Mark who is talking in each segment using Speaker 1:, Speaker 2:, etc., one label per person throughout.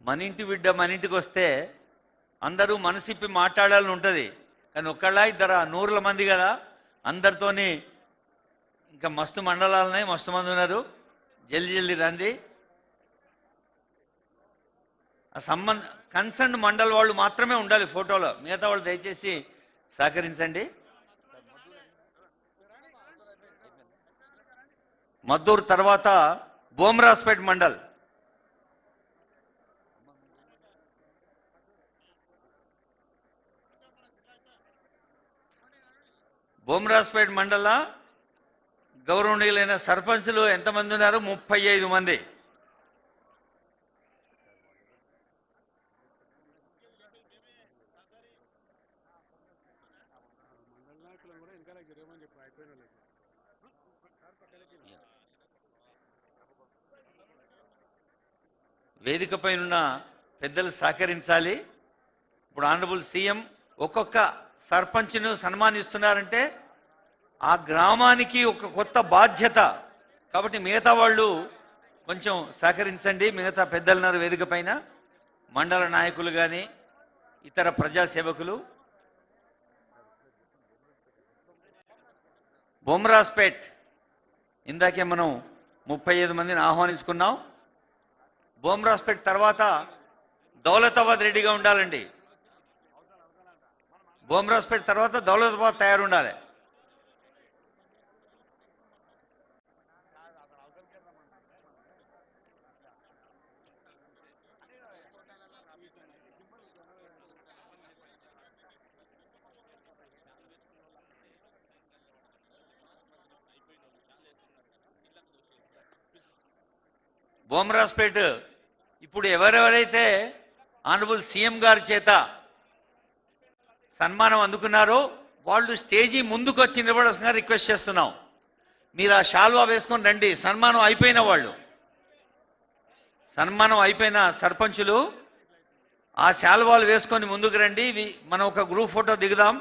Speaker 1: మన ఇంటి బిడ్డ మన ఇంటికి వస్తే అందరూ మనసిప్పి మాట్లాడాలని ఉంటుంది. కానీ ఒక్కళ్ళ ఇద్దరు నూరుల మంది కదా, అందరితోని ఇంకా మస్తు మండలాలున్నాయి, మస్తు మంది ఉన్నారు. జల్దీ రండి. కన్సర్న్ మండల్ వాళ్ళు మాత్రమే ఉండాలి ఫోటోలో, మిగతా వాళ్ళు దయచేసి సహకరించండి. మద్దూరు తర్వాత బోమ్రాస్పేట్ మండల్. బోమ్రాస్పేట్ మండల గౌరవనీయులైన సర్పంచులు ఎంతమంది ఉన్నారు? 35 మంది. వేదికపై ఉన్న పెద్దలు సహకరించాలి. ఇప్పుడు ఆనరబుల్ సీఎం ఒక్కొక్క సర్పంచ్ను సన్మానిస్తున్నారంటే ఆ గ్రామానికి ఒక కొత్త బాధ్యత. కాబట్టి మిగతా వాళ్ళు కొంచెం సహకరించండి. మిగతా పెద్దలున్నారు వేదిక పైన, మండల నాయకులు కానీ ఇతర ప్రజాసేవకులు. బొమ్రాస్పేట్ ఇందాకే మనం 35 మందిని ఆహ్వానించుకున్నాం. బొమ్రాస్పేట్ తర్వాత దౌలతాబాద్ రెడీగా ఉండాలండి. బొమ్రాస్పేట్ తర్వాత దౌలతాబాద్ తయారుండాలి. బొమ్రాస్పేట్ ఇప్పుడు ఎవరెవరైతే ఆనరబుల్ సీఎం గారి చేత సన్మానం అందుకున్నారో వాళ్ళు స్టేజీ ముందుకు వచ్చి నిలబడాల్సిందిగా రిక్వెస్ట్ చేస్తున్నాం. మీరు ఆ షాల్వా వేసుకొని రండి. సన్మానం అయిపోయిన వాళ్ళు, సన్మానం అయిపోయిన సర్పంచులు ఆ శాల్వాలు వేసుకొని ముందుకు రండి. మనం ఒక గ్రూప్ ఫోటో దిగుదాం.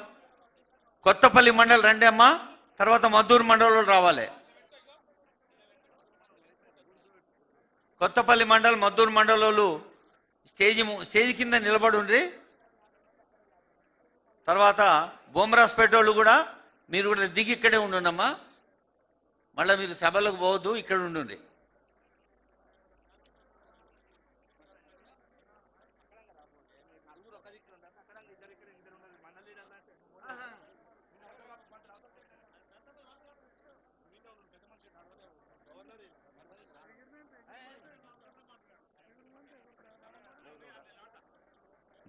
Speaker 1: కొత్తపల్లి మండలం రండి అమ్మా, తర్వాత మద్దూరు మండలంలో రావాలి. కొత్తపల్లి మండలం, మద్దూరు మండలంలో స్టేజ్ కింద నిలబడి ఉండ్రి. తర్వాత బొమ్రాస్పేట వాళ్ళు కూడా మీరు కూడా దిగి ఇక్కడే ఉండుండమ్మా. మళ్ళీ మీరు సభలకు పోవద్దు, ఇక్కడ ఉండండి.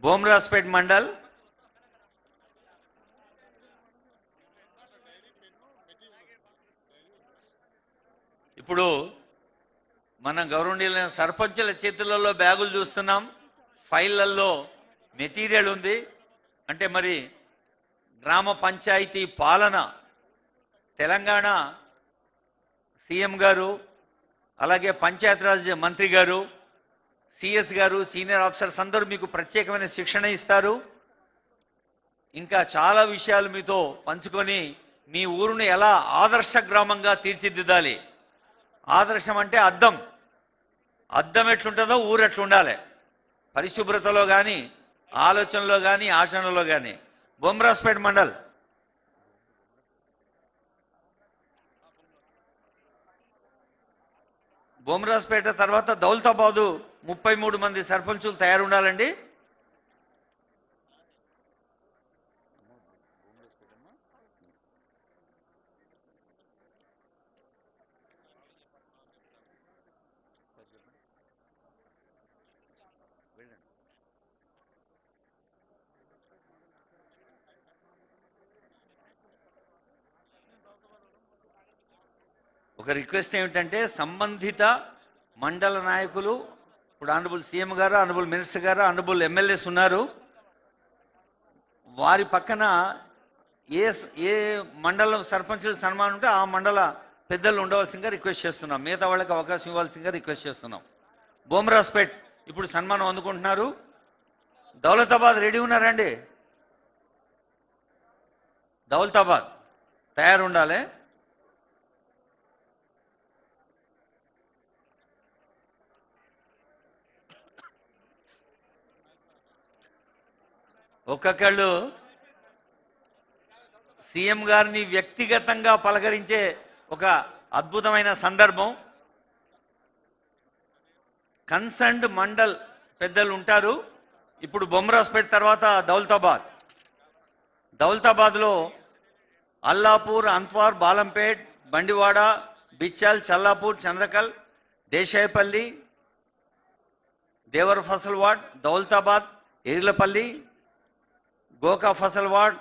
Speaker 1: బొమ్రాస్పేట్ మండల్ ఇప్పుడు మన గౌరవనీయులైన సర్పంచుల చేతులలో బ్యాగులు చూస్తున్నాం, ఫైళ్లలో మెటీరియల్ ఉంది. అంటే మరి గ్రామ పంచాయతీ పాలన తెలంగాణ సీఎం గారు, అలాగే పంచాయతీరాజ్ మంత్రి గారు, సిఎస్ గారు, సీనియర్ ఆఫీసర్స్ అందరూ మీకు ప్రత్యేకమైన శిక్షణ ఇస్తారు. ఇంకా చాలా విషయాలు మీతో పంచుకొని మీ ఊరుని ఎలా ఆదర్శ గ్రామంగా తీర్చిదిద్దాలి. ఆదర్శం అంటే అద్దం. అద్దం ఎట్లుంటుందో ఊరు ఎట్లుండాలి, పరిశుభ్రతలో కానీ, ఆలోచనలో కానీ, ఆచరణలో కానీ. బొమ్రాస్పేట్ మండల్ బొమ్రాస్పేట తర్వాత దౌలతాబాదు 33 మంది సర్పంచులు తయారుండాలండి. ఒక రిక్వెస్ట్ ఏమిటంటే సంబంధిత మండల నాయకులు, ఇప్పుడు ఆనరబుల్ సీఎం గారు, ఆనరబుల్ మినిస్టర్ గారు, ఆనరబుల్ ఎమ్మెల్యేస్ ఉన్నారు, వారి పక్కన ఏ మండలం సర్పంచులు సన్మానం ఉంటే ఆ మండల పెద్దలు ఉండవలసిందిగా రిక్వెస్ట్ చేస్తున్నాం. మిగతా వాళ్ళకి అవకాశం ఇవ్వాల్సిందిగా రిక్వెస్ట్ చేస్తున్నాం. బొమ్రాస్పేట్ ఇప్పుడు సన్మానం అందుకుంటున్నారు. దౌలతాబాద్ రెడీ ఉన్నారండి? దౌలతాబాద్ తయారుండాలి. ఒక్కొక్కళ్ళు సీఎం గారిని వ్యక్తిగతంగా పలకరించే ఒక అద్భుతమైన సందర్భం. కన్సర్న్డ్ మండల్ పెద్దలు ఉంటారు. ఇప్పుడు బొమ్రాస్పేట్ తర్వాత దౌలతాబాద్లో అల్లాపూర్, అంత్వార్, బాలంపేట్, బండివాడ, బిచ్చాల్, చల్లాపూర్, చంద్రకల్, దేశాయపల్లి, దేవర్ ఫసల్వాడ్, దౌలతాబాద్, ఎర్లపల్లి, గోకా ఫసల్వాడ్,